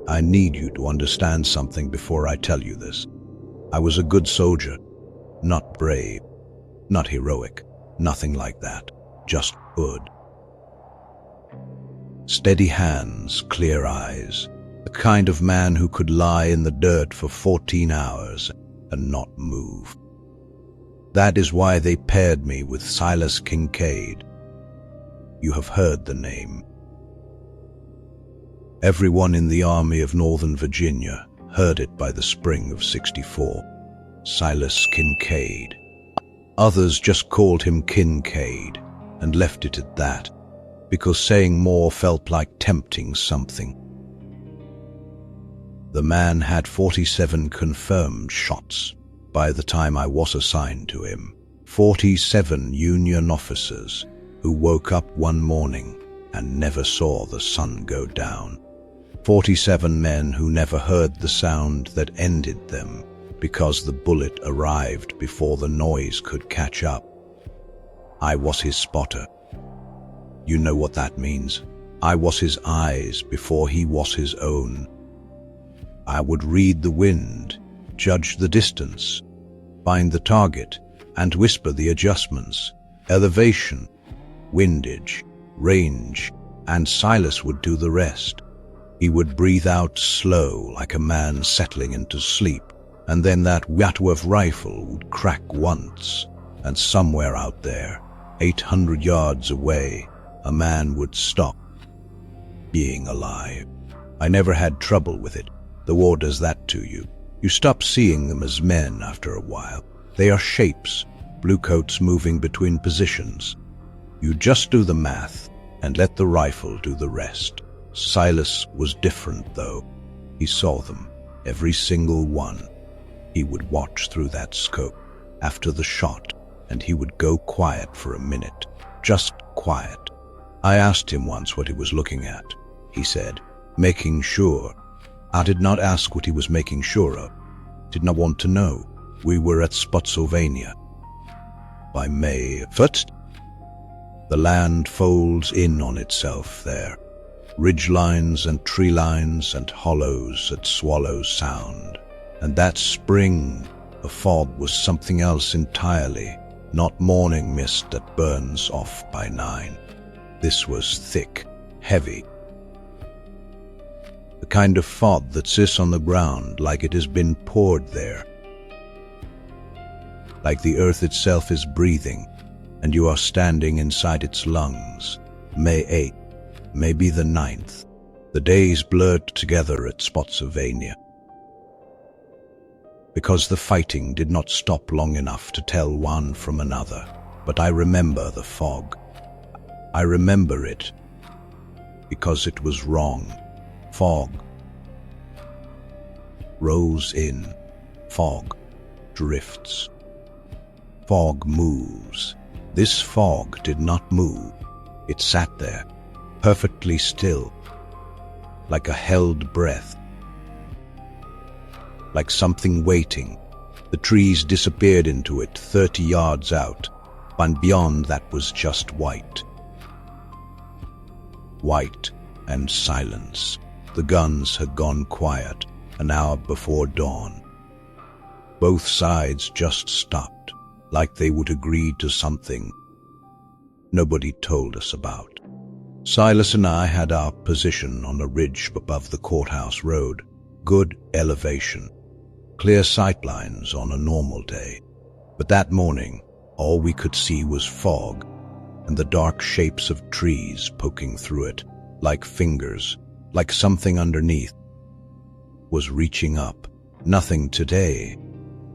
I need you to understand something before I tell you this. I was a good soldier, not brave, not heroic, nothing like that, just good. Steady hands, clear eyes, the kind of man who could lie in the dirt for 14 hours and not move. That is why they paired me with Silas Kincaid. You have heard the name. Everyone in the Army of Northern Virginia heard it by the spring of '64. Silas Kincaid. Others just called him Kincaid and left it at that, because saying more felt like tempting something. The man had 47 confirmed shots by the time I was assigned to him. 47 Union officers who woke up one morning and never saw the sun go down. 47 men who never heard the sound that ended them because the bullet arrived before the noise could catch up. I was his spotter. You know what that means. I was his eyes before he was his own. I would read the wind, judge the distance, find the target, and whisper the adjustments, elevation, windage, range, and Silas would do the rest. He would breathe out slow like a man settling into sleep, and then that Watworth rifle would crack once, and somewhere out there, 800 yards away, a man would stop being alive. I never had trouble with it. The war does that to you. You stop seeing them as men after a while. They are shapes, bluecoats moving between positions. You just do the math and let the rifle do the rest. Silas was different, though. He saw them, every single one. He would watch through that scope after the shot, and he would go quiet for a minute, just quiet. I asked him once what he was looking at. He said, making sure. I did not ask what he was making sure of. Did not want to know. We were at Spotsylvania. By May 1st, the land folds in on itself there. Ridge lines and tree lines and hollows at Swallow Sound. And that spring, the fog was something else entirely, not morning mist that burns off by 9. This was thick, heavy. The kind of fog that sits on the ground like it has been poured there. Like the earth itself is breathing, and you are standing inside its lungs. May 8th, maybe the 9th. The days blurred together at Spotsylvania. Because the fighting did not stop long enough to tell one from another. But I remember the fog. I remember it because it was wrong. Fog rose in. Fog drifts. Fog moves. This fog did not move. It sat there, perfectly still, like a held breath, like something waiting. The trees disappeared into it 30 yards out, and beyond that was just white. White and silence. The guns had gone quiet an hour before dawn. Both sides just stopped, like they would agree to something nobody told us about. Silas and I had our position on a ridge above the courthouse road. Good elevation. Clear sightlines on a normal day. But that morning, all we could see was fog and the dark shapes of trees poking through it, like fingers, like something underneath was reaching up. Nothing today,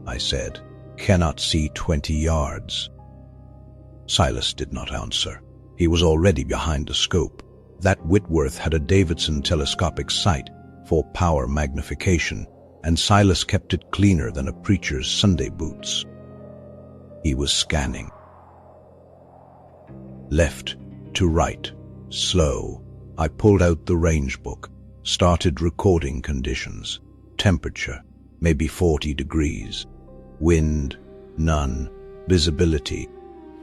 I said. Cannot see 20 yards. Silas did not answer. He was already behind the scope. That Whitworth had a Davidson telescopic sight for power magnification, and Silas kept it cleaner than a preacher's Sunday boots. He was scanning. Left to right, slow. I pulled out the range book, started recording conditions. Temperature, maybe 40 degrees. Wind, none. Visibility,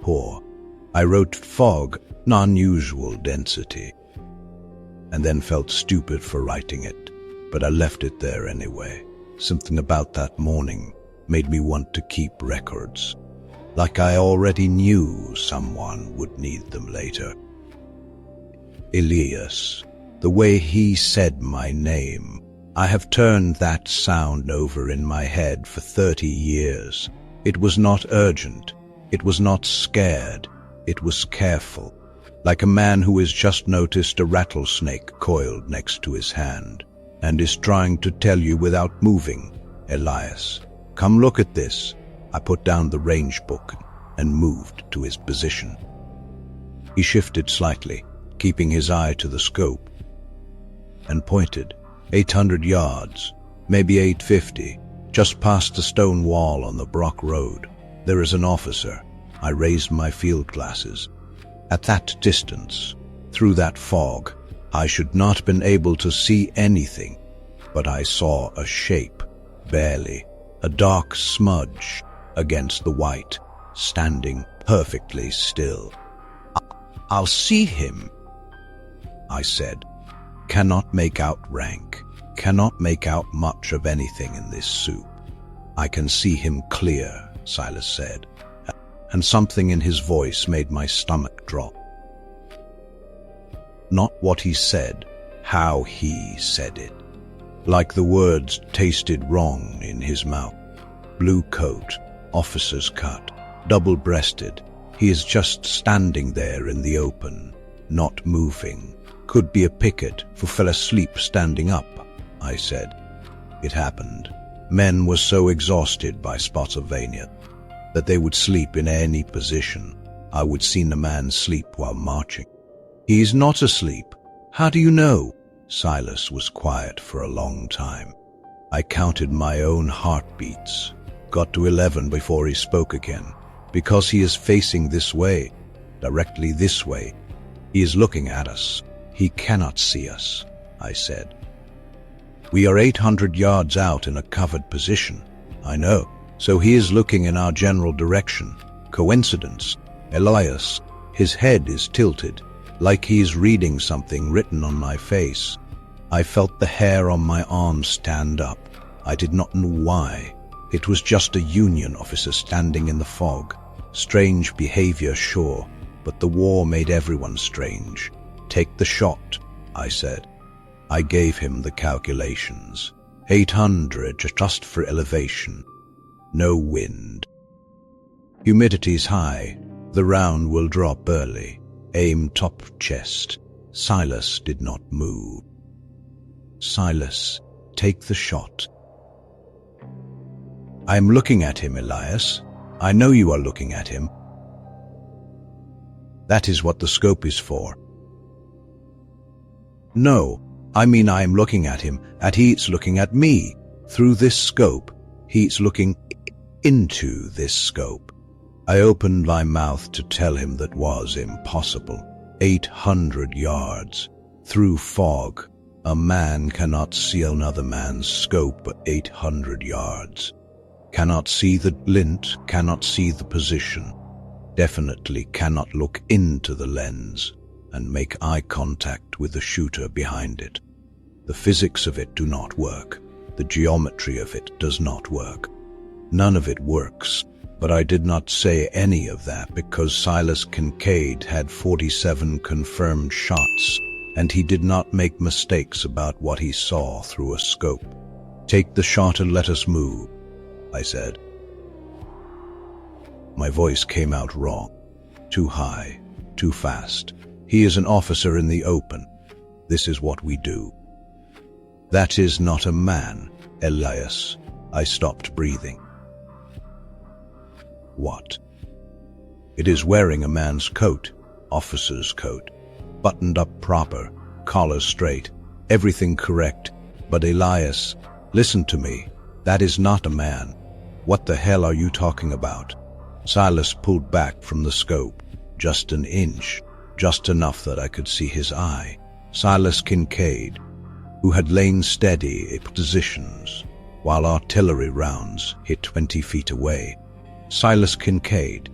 poor. I wrote fog, non-usual density, and then felt stupid for writing it. but I left it there anyway. Something about that morning made me want to keep records, like I already knew someone would need them later. Elias, the way he said my name, I have turned that sound over in my head for 30 years. It was not urgent. It was not scared. It was careful, like a man who has just noticed a rattlesnake coiled next to his hand and is trying to tell you without moving, Elias, come look at this. I put down the range book and moved to his position. He shifted slightly, keeping his eye to the scope, and pointed 800 yards, maybe 850, just past the stone wall on the Brock Road. There is an officer. I raised my field glasses. At that distance, through that fog, I should not have been able to see anything, but I saw a shape, barely, a dark smudge against the white, standing perfectly still. I'll see him, I said. Cannot make out rank, cannot make out much of anything in this soup. I can see him clear, Silas said, and something in his voice made my stomach drop. Not what he said, how he said it. Like the words tasted wrong in his mouth. Blue coat, officer's cut, double-breasted. He is just standing there in the open, not moving. Could be a picket, for fell asleep standing up, I said. It happened. Men were so exhausted by Spotsylvania that they would sleep in any position. I would seen a man sleep while marching. He is not asleep. How do you know? Silas was quiet for a long time. I counted my own heartbeats, got to 11 before he spoke again. Because he is facing this way, directly this way. He is looking at us. He cannot see us, I said. We are 800 yards out in a covered position. I know. So he is looking in our general direction. Coincidence. Elias, his head is tilted, like he is reading something written on my face. I felt the hair on my arm stand up. I did not know why. It was just a Union officer standing in the fog. Strange behavior, sure, but the war made everyone strange. Take the shot, I said. I gave him the calculations. 800 just for elevation. No wind. Humidity's high. The round will drop early. Aim top chest. Silas did not move. Silas, take the shot. I am looking at him, Elias. I know you are looking at him. That is what the scope is for. No, I mean I am looking at him, and he's looking at me. Through this scope, he's looking into this scope. I opened my mouth to tell him that was impossible. 800 yards. Through fog. A man cannot see another man's scope at 800 yards. Cannot see the lint, cannot see the position. Definitely cannot look into the lens and make eye contact with the shooter behind it. The physics of it do not work. The geometry of it does not work. None of it works, but I did not say any of that because Silas Kincaid had 47 confirmed shots, and he did not make mistakes about what he saw through a scope. Take the shot and let us move, I said. My voice came out wrong. Too high, too fast. He is an officer in the open. This is what we do. That is not a man, Elias. I stopped breathing. What? It is wearing a man's coat, officer's coat, buttoned up proper, collar straight, everything correct. But Elias, listen to me. That is not a man. What the hell are you talking about? Silas pulled back from the scope, just an inch, just enough that I could see his eye. Silas Kincaid, who had lain steady in positions while artillery rounds hit 20 feet away. Silas Kincaid,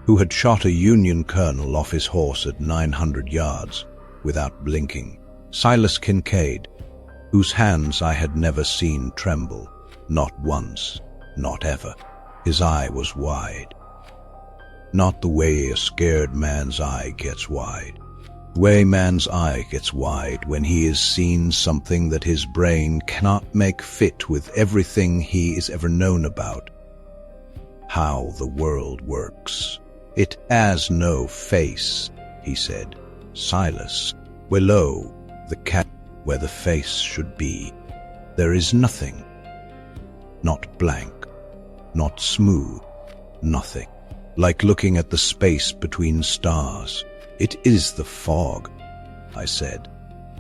who had shot a Union colonel off his horse at 900 yards without blinking. Silas Kincaid, whose hands I had never seen tremble, not once, not ever. His eye was wide. Not the way a scared man's eye gets wide. The way man's eye gets wide when he has seen something that his brain cannot make fit with everything he has ever known about. How the world works. It has no face, he said. Silas, below the cat where the face should be, there is nothing. Not blank, not smooth, nothing. Like looking at the space between stars. It is the fog, I said.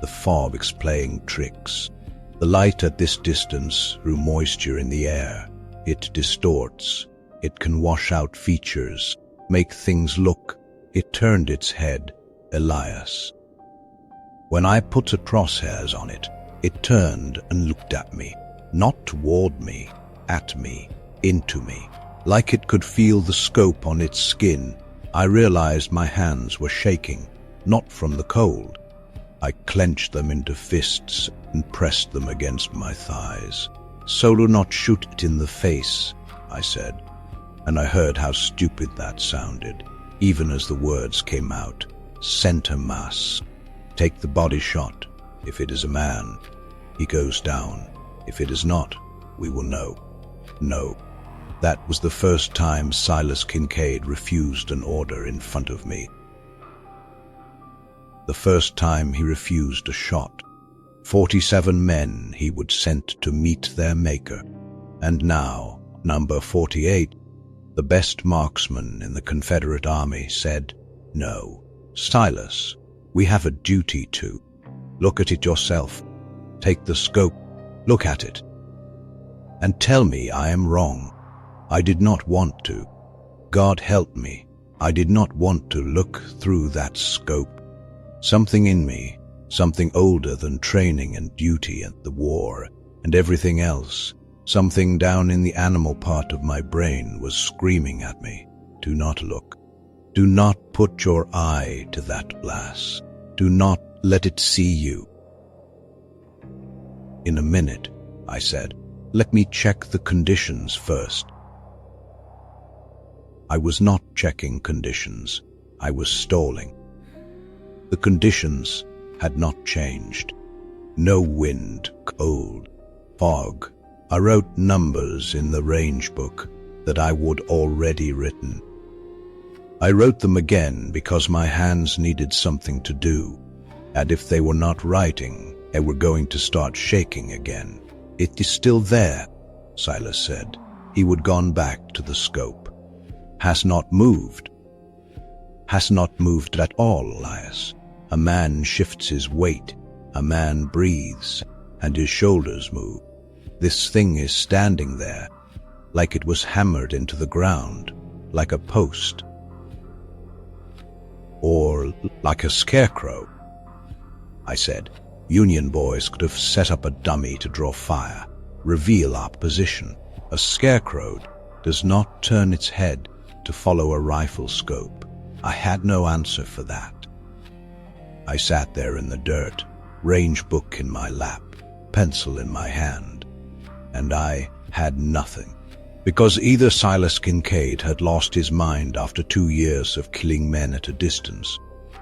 The fog is playing tricks. The light at this distance, through moisture in the air, it distorts. It can wash out features, make things look. It turned its head, Elias. When I put a crosshairs on it, it turned and looked at me. Not toward me, at me, into me. Like it could feel the scope on its skin. I realized my hands were shaking, not from the cold. I clenched them into fists and pressed them against my thighs. So do not shoot it in the face, I said. And I heard how stupid that sounded, even as the words came out. Center mass. Take the body shot. If it is a man, he goes down. If it is not, we will know. No. That was the first time Silas Kincaid refused an order in front of me. The first time he refused a shot. 47 men he would send to meet their maker. And now, number 48, the best marksman in the Confederate Army, said, "No, Silas, we have a duty to. Look at it yourself. Take the scope, look at it. And tell me I am wrong. I did not want to. God help me. I did not want to look through that scope. Something in me, something older than training and duty and the war and everything else, something down in the animal part of my brain was screaming at me. Do not look. Do not put your eye to that glass. Do not let it see you." "In a minute," I said. "Let me check the conditions first." I was not checking conditions. I was stalling. The conditions had not changed. No wind, cold, fog. I wrote numbers in the range book that I would already written. I wrote them again because my hands needed something to do, and if they were not writing, they were going to start shaking again. "It is still there," Silas said. He would gone back to the scope. "Has not moved." "Has not moved at all, Elias. A man shifts his weight, a man breathes, and his shoulders move. This thing is standing there, like it was hammered into the ground, like a post. Or like a scarecrow." I said, "Union boys could have set up a dummy to draw fire, reveal our position. A scarecrow does not turn its head to follow a rifle scope." I had no answer for that. I sat there in the dirt, range book in my lap, pencil in my hand, and I had nothing. Because either Silas Kincaid had lost his mind after 2 years of killing men at a distance,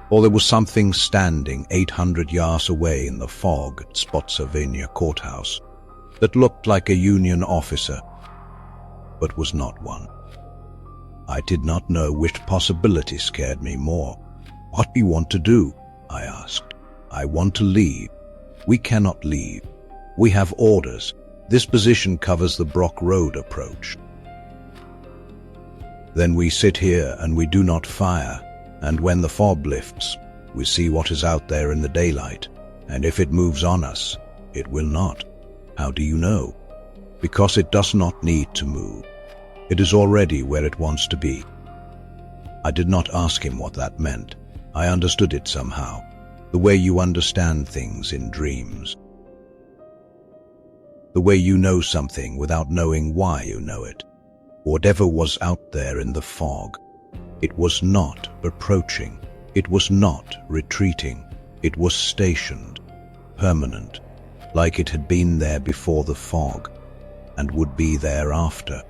or there was something standing 800 yards away in the fog at Spotsylvania courthouse that looked like a Union officer, but was not one. I did not know which possibility scared me more. "What do you want to do?" I asked. "I want to leave." "We cannot leave. We have orders. This position covers the Brock Road approach." "Then we sit here and we do not fire, and when the fog lifts, we see what is out there in the daylight, and if it moves on us, it will not." "How do you know?" "Because it does not need to move. It is already where it wants to be." I did not ask him what that meant. I understood it somehow, the way you understand things in dreams. The way you know something without knowing why you know it. Whatever was out there in the fog, it was not approaching. It was not retreating. It was stationed, permanent, like it had been there before the fog, and would be there after.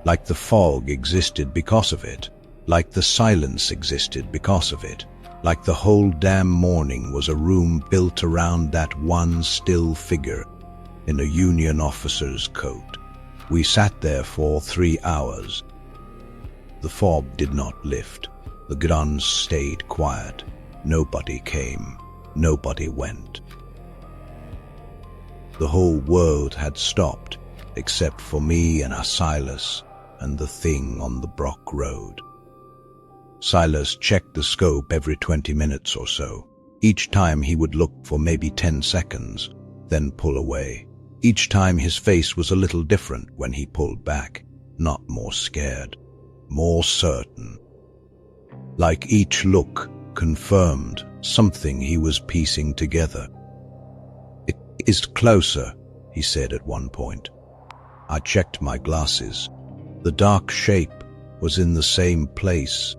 Like the fog existed because of it, like the silence existed because of it, like the whole damn morning was a room built around that one still figure in a Union officer's coat. We sat there for 3 hours. The fog did not lift. The guns stayed quiet. Nobody came. Nobody went. The whole world had stopped, except for me and Silas and the thing on the Brock Road. Silas checked the scope every 20 minutes or so. Each time he would look for maybe 10 seconds, then pull away. Each time his face was a little different when he pulled back, not more scared, more certain. Like each look confirmed something he was piecing together. "It is closer," he said at one point. I checked my glasses. The dark shape was in the same place.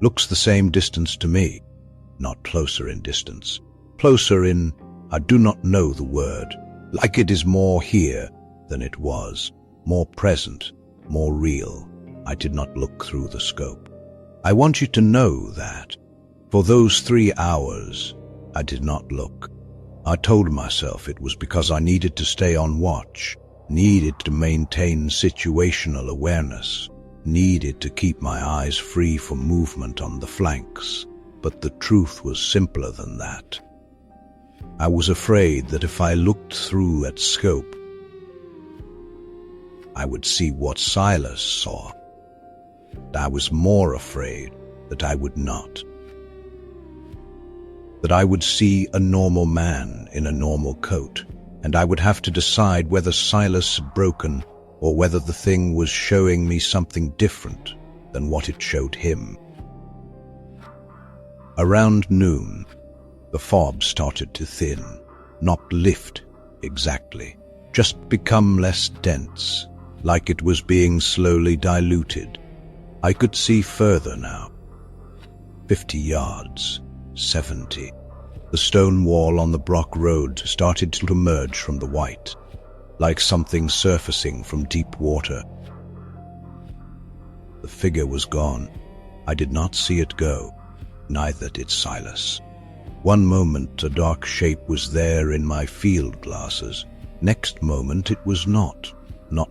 Looks the same distance to me. Not closer in distance. Closer in, I do not know the word. Like it is more here than it was. More present, more real. I did not look through the scope. I want you to know that. For those 3 hours, I did not look. I told myself it was because I needed to stay on watch, needed to maintain situational awareness, needed to keep my eyes free from movement on the flanks. But the truth was simpler than that. I was afraid that if I looked through that scope, I would see what Silas saw. I was more afraid that I would not. That I would see a normal man in a normal coat, and I would have to decide whether Silas had broken or whether the thing was showing me something different than what it showed him. Around noon, the fog started to thin, not lift exactly, just become less dense, like it was being slowly diluted. I could see further now. 50 yards, 70. The stone wall on the Brock Road started to emerge from the white, like something surfacing from deep water. The figure was gone. I did not see it go. Neither did Silas. One moment a dark shape was there in my field glasses. Next moment it was not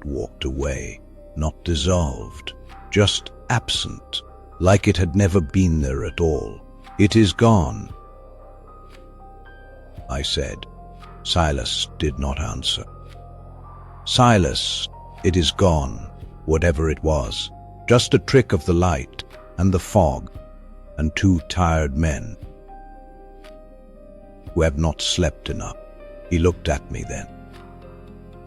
walked away, not dissolved, just absent, like it had never been there at all. "It is gone," I said. Silas did not answer. "Silas, it is gone, whatever it was. Just a trick of the light and the fog and 2 tired men who have not slept enough." He looked at me then,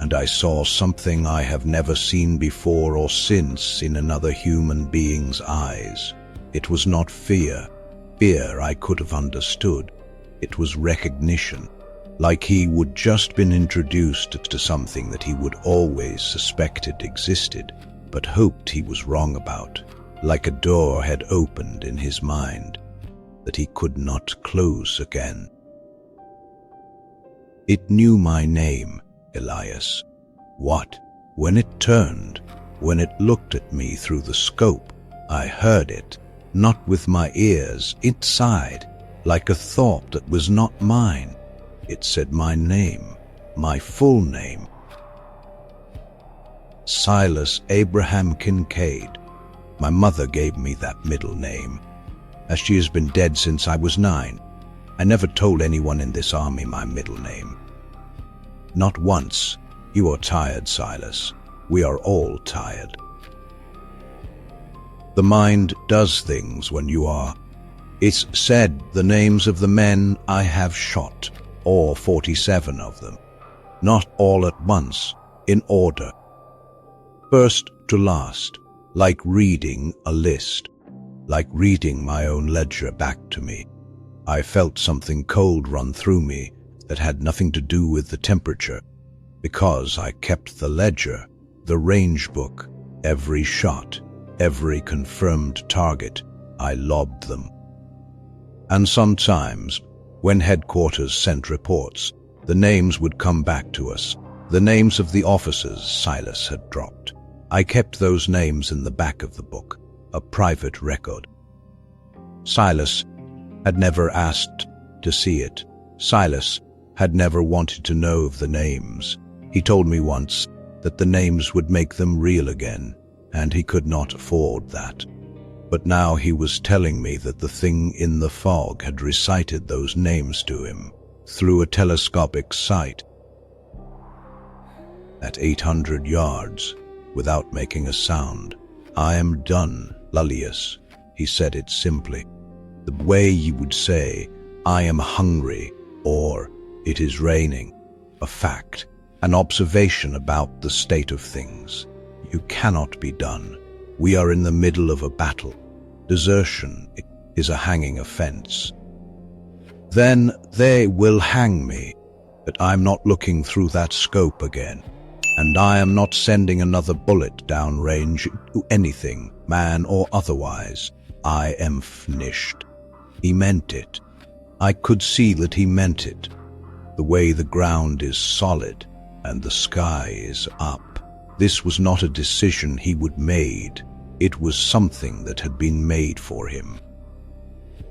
and I saw something I have never seen before or since in another human being's eyes. It was not fear. Fear I could have understood. It was recognition, like he would just been introduced to something that he would always suspected existed, but hoped he was wrong about, like a door had opened in his mind that he could not close again. It knew my name, Elias. What? When it turned, when it looked at me through the scope, I heard it, not with my ears, inside, like a thought that was not mine. It said my name, my full name. Silas Abraham Kincaid. My mother gave me that middle name, as she has been dead since I was 9. I never told anyone in this army my middle name. Not once. You are tired, Silas. We are all tired. The mind does things when you are. It's said the names of the men I have shot, or 47 of them. Not all at once, in order. First to last, like reading a list, like reading my own ledger back to me. I felt something cold run through me that had nothing to do with the temperature, because I kept the ledger, the range book, every shot, every confirmed target, I logged them. And sometimes, when headquarters sent reports, The names would come back to us, the names of the officers Silas had dropped. I kept those names in the back of the book, a private record. Silas had never asked to see it. Silas had never wanted to know of the names. He told me once that the names would make them real again, and he could not afford that. But now he was telling me that the thing in the fog had recited those names to him through a telescopic sight at 800 yards without making a sound. "I am done, Elias," he said it simply, the way you would say, "I am hungry," or "it is raining." A fact, an observation about the state of things. You cannot be done. We are in the middle of a battle. Desertion is a hanging offense. Then they will hang me, but I'm not looking through that scope again. And I am not sending another bullet downrange to anything, man or otherwise. I am finished. He meant it. I could see that he meant it. The way the ground is solid and the sky is up. This was not a decision he would made. It was something that had been made for him.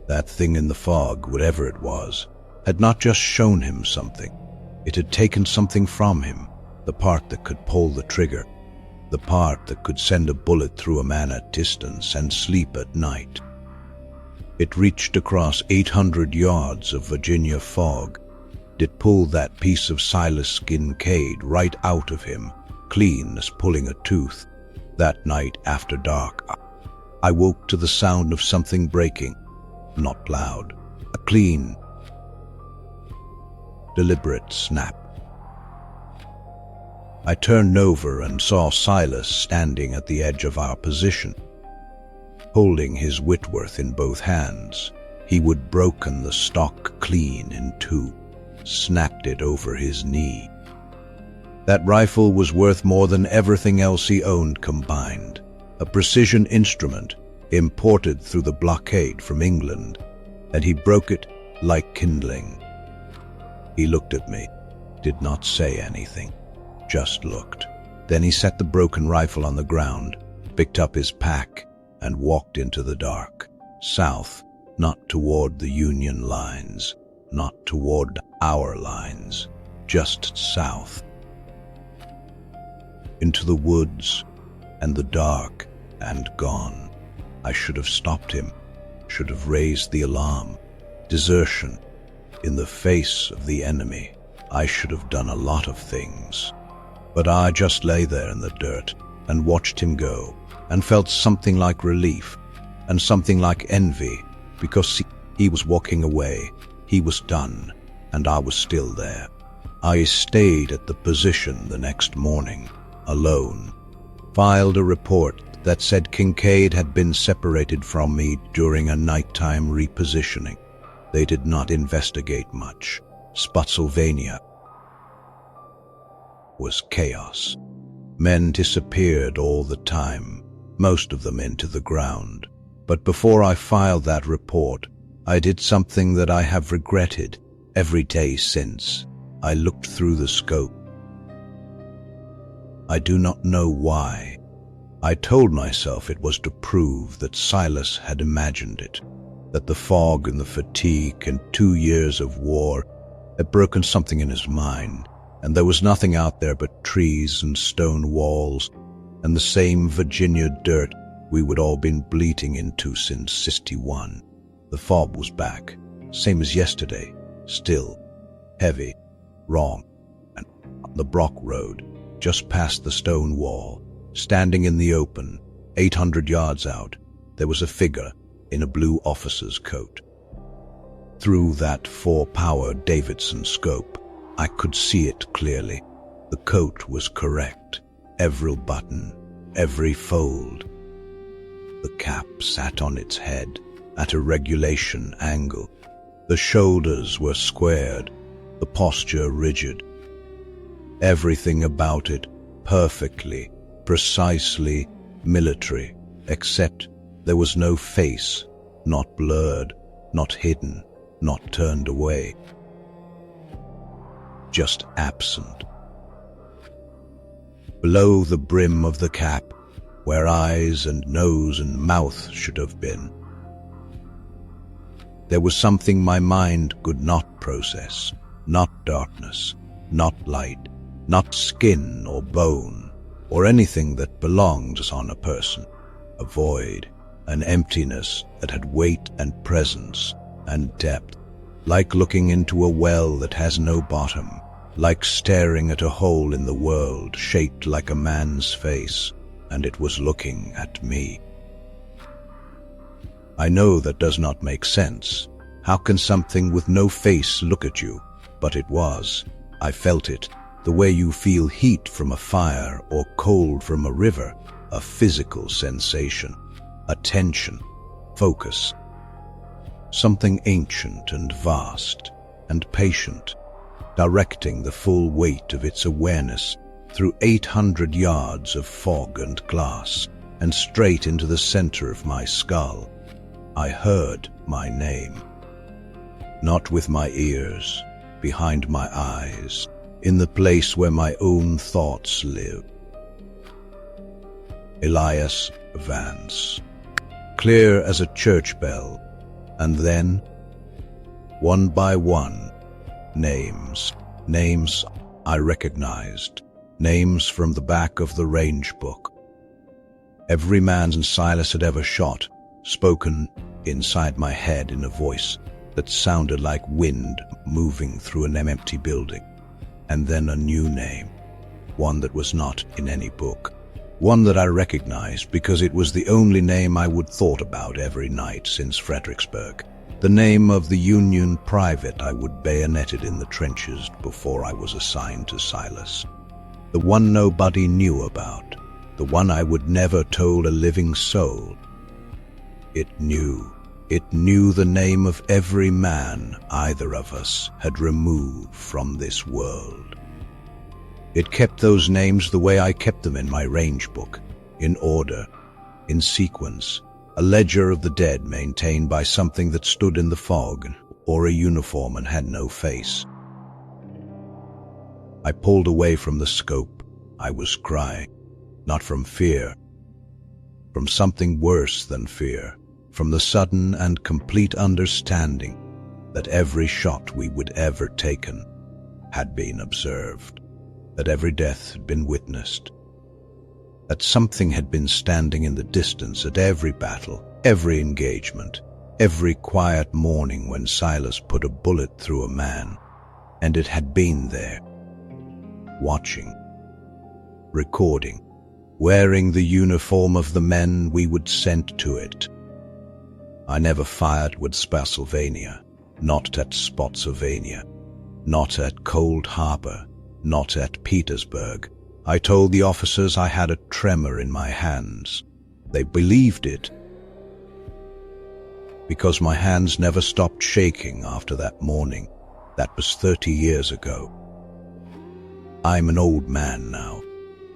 That thing in the fog, whatever it was, had not just shown him something. It had taken something from him, the part that could pull the trigger, the part that could send a bullet through a man at distance and sleep at night. It reached across 800 yards of Virginia fog. It pulled that piece of Silas Kincaid right out of him, clean as pulling a tooth. That night after dark, I woke to the sound of something breaking, not loud, a clean, deliberate snap. I turned over and saw Silas standing at the edge of our position, holding his Whitworth in both hands. He would broken the stock clean in two, snapped it over his knee. That rifle was worth more than everything else he owned combined, a precision instrument imported through the blockade from England, and he broke it like kindling. He looked at me, did not say anything, just looked. Then he set the broken rifle on the ground, picked up his pack, and walked into the dark, south, not toward the Union lines, not toward our lines, just south. Into the woods and the dark and gone. I should have stopped him, should have raised the alarm. Desertion in the face of the enemy. I should have done a lot of things. But I just lay there in the dirt and watched him go and felt something like relief and something like envy because he was walking away. He was done and I was still there. I stayed at the position the next morning, alone, filed a report that said Kincaid had been separated from me during a nighttime repositioning. They did not investigate much. Spotsylvania was chaos. Men disappeared all the time, most of them into the ground. But before I filed that report, I did something that I have regretted every day since. I looked through the scope. I do not know why. I told myself it was to prove that Silas had imagined it, that the fog and the fatigue and 2 years of war had broken something in his mind, and there was nothing out there but trees and stone walls and the same Virginia dirt we would all been bleating into since '61. The fog was back, same as yesterday, still, heavy, wrong, and on the Brock Road, just past the stone wall, standing in the open, 800 yards out, there was a figure in a blue officer's coat. Through that 4-power Davidson scope, I could see it clearly. The coat was correct, every button, every fold. The cap sat on its head at a regulation angle. The shoulders were squared, the posture rigid. Everything about it perfectly, precisely military, except there was no face, not blurred, not hidden, not turned away. just absent. Below the brim of the cap, where eyes and nose and mouth should have been, there was something my mind could not process, not darkness, not light, not skin or bone, or anything that belongs on a person, a void, an emptiness that had weight and presence and depth, like looking into a well that has no bottom, like staring at a hole in the world shaped like a man's face, and it was looking at me. I know that does not make sense. How can something with no face look at you? But it was. I felt it, the way you feel heat from a fire or cold from a river, a physical sensation, attention, focus. Something ancient and vast and patient, directing the full weight of its awareness through 800 yards of fog and glass and straight into the center of my skull. I heard my name. Not with my ears, behind my eyes, in the place where my own thoughts live. Elias Vance. Clear as a church bell, and then, one by one, names I recognized, names from the back of the range book. Every man Silas had ever shot, spoken inside my head in a voice that sounded like wind moving through an empty building. And then a new name, one that was not in any book, one that I recognized because it was the only name I would thought about every night since Fredericksburg, the name of the Union private I would bayoneted in the trenches before I was assigned to Silas, the one nobody knew about, the one I would never told a living soul. It knew the name of every man either of us had removed from this world. It kept those names the way I kept them in my range book, in order, in sequence, a ledger of the dead maintained by something that stood in the fog, or a uniform and had no face. I pulled away from the scope. I was crying, not from fear, from something worse than fear, from the sudden and complete understanding that every shot we would ever taken had been observed, that every death had been witnessed, that something had been standing in the distance at every battle, every engagement, every quiet morning when Silas put a bullet through a man, and it had been there, watching, recording, wearing the uniform of the men we would send to it. I never fired with Spotsylvania, not at Spotsylvania, not at Cold Harbor, not at Petersburg. I told the officers I had a tremor in my hands. They believed it, because my hands never stopped shaking after that morning. That was 30 years ago. I'm an old man now.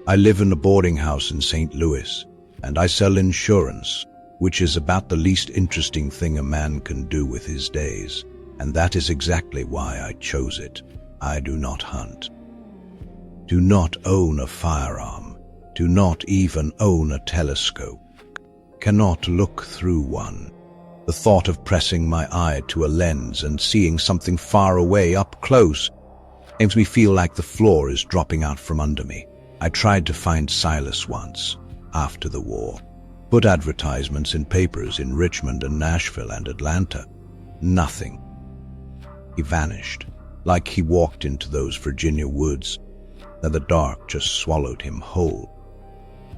I live in a boarding house in St. Louis, and I sell insurance, which is about the least interesting thing a man can do with his days, and that is exactly why I chose it. I do not hunt, do not own a firearm, do not even own a telescope, cannot look through one. The thought of pressing my eye to a lens and seeing something far away up close makes me feel like the floor is dropping out from under me. I tried to find Silas once, after the war. Put advertisements in papers in Richmond and Nashville and Atlanta. Nothing. He vanished, like he walked into those Virginia woods, and the dark just swallowed him whole.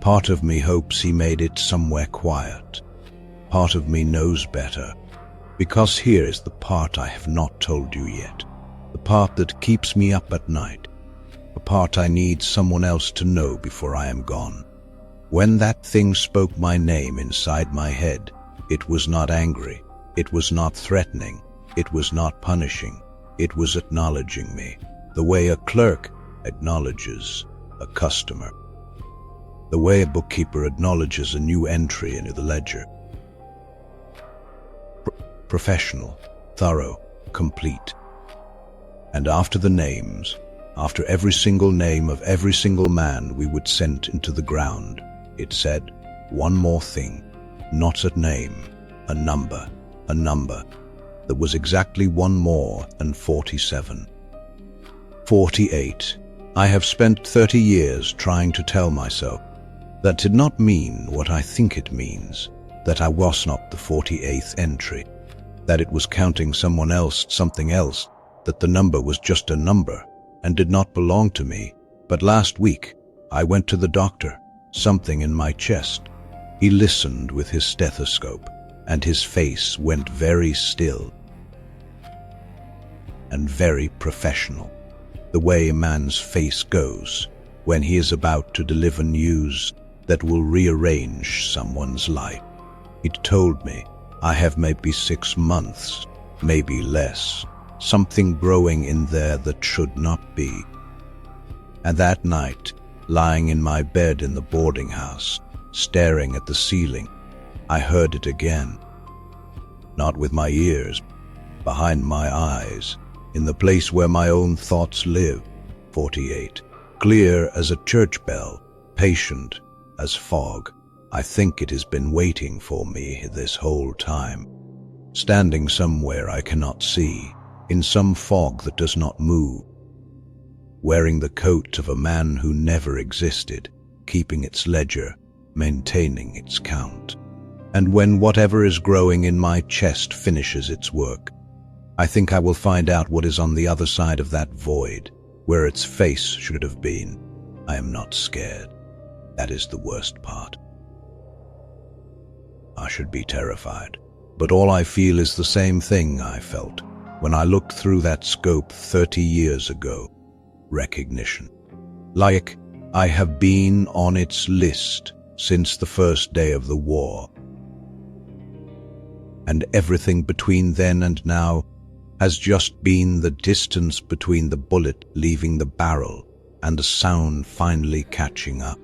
Part of me hopes he made it somewhere quiet. Part of me knows better, because here is the part I have not told you yet, the part that keeps me up at night, a part I need someone else to know before I am gone. When that thing spoke my name inside my head, it was not angry, it was not threatening, it was not punishing, it was acknowledging me, the way a clerk acknowledges a customer, the way a bookkeeper acknowledges a new entry into the ledger. Professional, thorough, complete. And after the names, After every single name of every single man we would send into the ground, it said, one more thing, not a name, a number. There was exactly one more than 47. 48. I have spent 30 years trying to tell myself that did not mean what I think it means, that I was not the 48th entry, that it was counting someone else, something else, that the number was just a number and did not belong to me. But last week, I went to the doctor, something in my chest. He listened with his stethoscope, and his face went very still and very professional, the way a man's face goes when he is about to deliver news that will rearrange someone's life. It told me I have maybe 6 months, maybe less, something growing in there that should not be. And that night, lying in my bed in the boarding house, staring at the ceiling, I heard it again. Not with my ears, behind my eyes, in the place where my own thoughts live. 48. Clear as a church bell, patient as fog. I think it has been waiting for me this whole time. Standing somewhere I cannot see, in some fog that does not move. Wearing the coat of a man who never existed, keeping its ledger, maintaining its count. And when whatever is growing in my chest finishes its work, I think I will find out what is on the other side of that void, where its face should have been. I am not scared. That is the worst part. I should be terrified, but all I feel is the same thing I felt when I looked through that scope 30 years ago. Recognition. Like I have been on its list since the first day of the war. And everything between then and now has just been the distance between the bullet leaving the barrel and the sound finally catching up.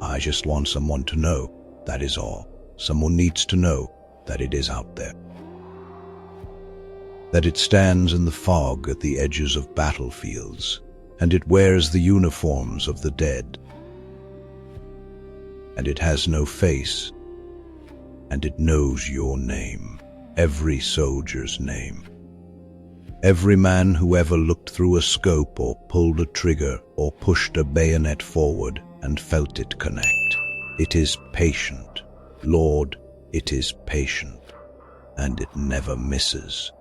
I just want someone to know, that is all. Someone needs to know that it is out there. That it stands in the fog at the edges of battlefields, and it wears the uniforms of the dead. And it has no face, and it knows your name, every soldier's name. Every man who ever looked through a scope or pulled a trigger or pushed a bayonet forward and felt it connect. It is patient. Lord, it is patient, and it never misses.